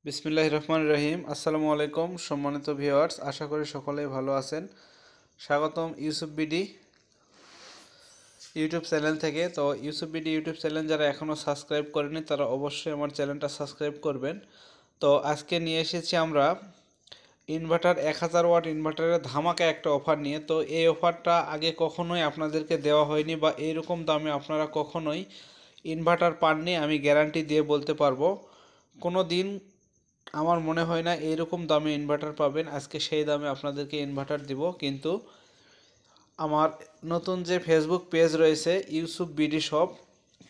বিসমিল্লাহির রহমানির রহিম। আসসালামু আলাইকুম সম্মানিত ভিউয়ার্স, আশা করি সকলেই ভালো আছেন। স্বাগতম ইউসুফ বিডি ইউটিউব চ্যানেল থেকে। তো ইউসুফ বিডি ইউটিউব চ্যানেল যারা এখনও সাবস্ক্রাইব করেনি তারা অবশ্যই আমার চ্যানেলটা সাবস্ক্রাইব করবেন। তো আজকে নিয়ে এসেছি আমরা ইনভার্টার 1000 ওয়াট ইনভার্টারের ধামাকা একটা অফার নিয়ে। তো এই অফারটা আগে কখনোই আপনাদেরকে দেওয়া হয়নি বা এইরকম দামে আপনারা কখনোই ইনভার্টার পাননি, আমি গ্যারান্টি দিয়ে বলতে পারবো। কোনো দিন আমার মনে হয় না এইরকম দামে ইনভার্টার পাবেন। আজকে সেই দামে আপনাদেরকে ইনভার্টার দিব। কিন্তু আমার নতুন যে ফেসবুক পেজ রয়েছে ইউসুফ বিডি শপ,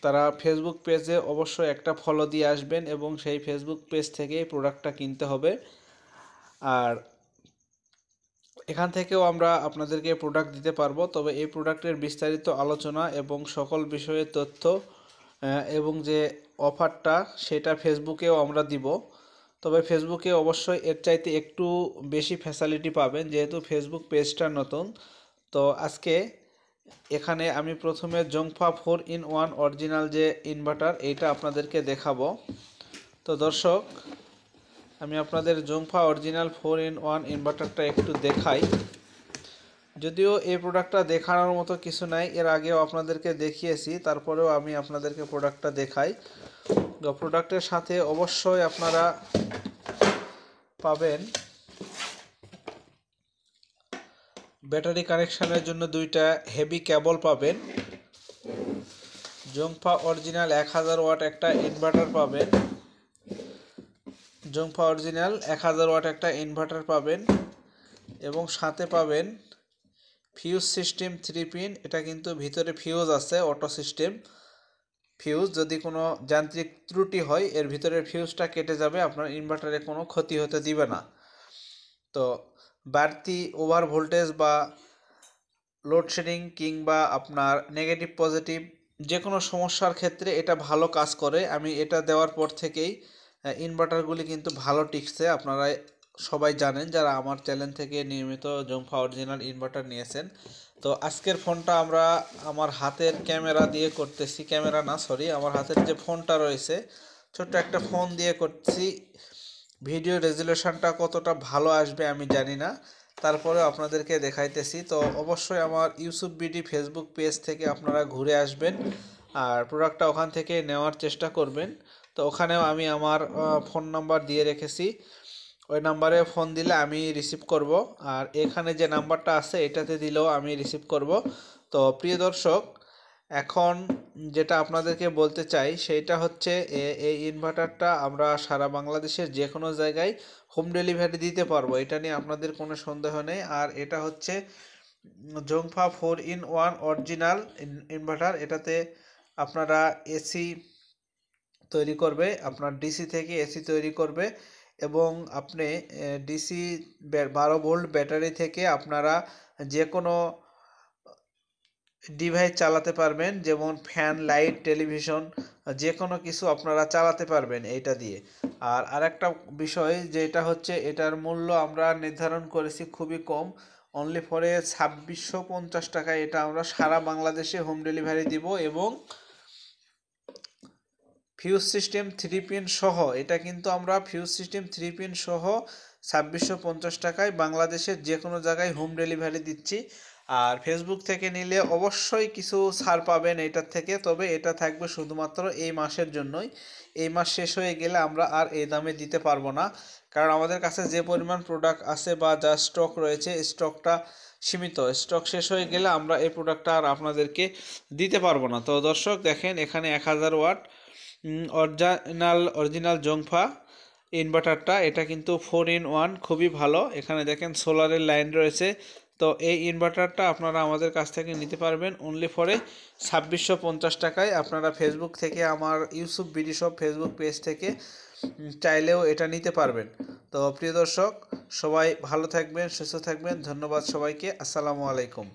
তারা ফেসবুক পেজে অবশ্যই একটা ফলো দিয়ে আসবেন এবং সেই ফেসবুক পেজ থেকে প্রোডাক্টটা কিনতে হবে। আর এখান থেকেও আমরা আপনাদেরকে প্রোডাক্ট দিতে পারবো, তবে এই প্রোডাক্টের বিস্তারিত আলোচনা এবং সকল বিষয়ের তথ্য এবং যে অফারটা সেটা ফেসবুকেও আমরা দিব। তবে ফেসবুকে অবশ্যই এর চাইতে একটু বেশি ফ্যাসিলিটি পাবেন যেহেতু ফেসবুক পেজটা নতুন। তো আজকে এখানে আমি প্রথমে জংফা 4-in-1 অরিজিনাল যে ইনভার্টার এইটা আপনাদেরকে দেখাবো। তো দর্শক, আমি আপনাদের জংফা অরিজিনাল 4-in-1 ইনভার্টারটা একটু দেখাই। যদিও এই প্রোডাক্টটা দেখানোর মতো কিছু নাই, এর আগেও আপনাদেরকে দেখিয়েছি, তারপরেও আমি আপনাদেরকে প্রোডাক্টটা দেখাই। তো প্রোডাক্টের সাথে অবশ্যই আপনারা পাবেন ব্যাটারি কানেকশানের জন্য দুইটা হেভি কেবল পাবেন। জংফা অরিজিনাল 1000 ওয়াট একটা ইনভার্টার পাবেন। জংফা অরিজিনাল 1000 ওয়াট একটা ইনভার্টার পাবেন এবং সাথে পাবেন ফিউজ সিস্টেম 3 পিন। এটা কিন্তু ভিতরে ফিউজ আছে, অটো সিস্টেম ফিউজ। যদি কোনো যান্ত্রিক ত্রুটি হয় এর ভিতরের ফিউজটা কেটে যাবে, আপনার ইনভার্টারে কোনো ক্ষতি হতে দিবে না। তো বাড়তি ওভার ভোল্টেজ বা লোডশেডিং কিংবা আপনার নেগেটিভ পজিটিভ যে কোনো সমস্যার ক্ষেত্রে এটা ভালো কাজ করে। আমি এটা দেওয়ার পর থেকেই ইনভার্টারগুলি কিন্তু ভালো টিকছে। আপনারা সবাই জানেন যারা আমার চ্যানেল থেকে নিয়মিত জংফা অরিজিনাল ইনভার্টার নিয়েছেন। তো আজকের ফোনটা আমরা আমার হাতের ক্যামেরা দিয়ে করতেছি, ক্যামেরা না সরি, আমার হাতের যে ফোনটা রয়েছে ছোট্ট একটা ফোন দিয়ে করছি। ভিডিও রেজুলেশনটা কতটা ভালো আসবে আমি জানি না, তারপরে আপনাদেরকে দেখাইতেছি। তো অবশ্যই আমার ইউসুফ বিডি ফেসবুক পেজ থেকে আপনারা ঘুরে আসবেন আর প্রোডাক্টটা ওখান থেকে নেওয়ার চেষ্টা করবেন। তো ওখানেও আমি আমার ফোন নাম্বার দিয়ে রেখেছি, ওই নাম্বারে ফোন দিলে আমি রিসিভ করব। আর এখানে যে নাম্বারটা আছে এটাতে দিলেও আমি রিসিভ করব। তো প্রিয় দর্শক, এখন যেটা আপনাদেরকে বলতে চাই সেইটা হচ্ছে এই ইনভার্টারটা আমরা সারা বাংলাদেশের যে কোনো জায়গায় হোম ডেলিভারি দিতে পারবো, এটা নিয়ে আপনাদের কোনো সন্দেহ নেই। আর এটা হচ্ছে জংফা 4-in-1 অরিজিনাল ইনভার্টার। এটাতে আপনারা এসি তৈরি করবে, আপনার ডিসি থেকে এসি তৈরি করবে এবং আপনি ডিসি 12 ভোল্ট ব্যাটারি থেকে আপনারা যে কোনো ডিভাইস চালাতে পারবেন, যেমন ফ্যান, লাইট, টেলিভিশন, যে কোনো কিছু আপনারা চালাতে পারবেন এইটা দিয়ে। আর আরেকটা বিষয় যেটা হচ্ছে এটার মূল্য আমরা নির্ধারণ করেছি খুবই কম, অনলি ফরে 2650 টাকায় এটা আমরা সারা বাংলাদেশে হোম ডেলিভারি দিব। এবং ফিউজ সিস্টেম 3 পিন সহ, এটা কিন্তু আমরা ফিউজ সিস্টেম 3 পিন সহ 2650 টাকায় বাংলাদেশের যে কোনো জায়গায় হোম ডেলিভারি দিচ্ছি। আর ফেসবুক থেকে নিলে অবশ্যই কিছু ছাড় পাবেন এটার থেকে, তবে এটা থাকবে শুধুমাত্র এই মাসের জন্যই। এই মাস শেষ হয়ে গেলে আমরা আর এই দামে দিতে পারবো না, কারণ আমাদের কাছে যে পরিমাণ প্রোডাক্ট আছে বা যা স্টক রয়েছে স্টকটা সীমিত। স্টক শেষ হয়ে গেলে আমরা এই প্রোডাক্টটা আর আপনাদেরকে দিতে পারবো না। তো দর্শক দেখেন, এখানে 1000 ওয়াট অরিজিনাল জংফা ইনভার্টারটা, এটা কিন্তু 4-in-1 খুবই ভালো। এখানে দেখেন সোলারের লাইন রয়েছে। তো এই ইনভার্টারটা আপনারা আমাদের কাছ থেকে নিতে পারবেন অনলি ফরে 2650 টাকায়। আপনারা ফেসবুক থেকে আমার Yusuf BD shop Facebook page থেকে চাইলেও এটা নিতে পারবেন। তো প্রিয় দর্শক, সবাই ভালো থাকবেন, সুস্থ থাকবেন। ধন্যবাদ সবাইকে। আসসালামু আলাইকুম।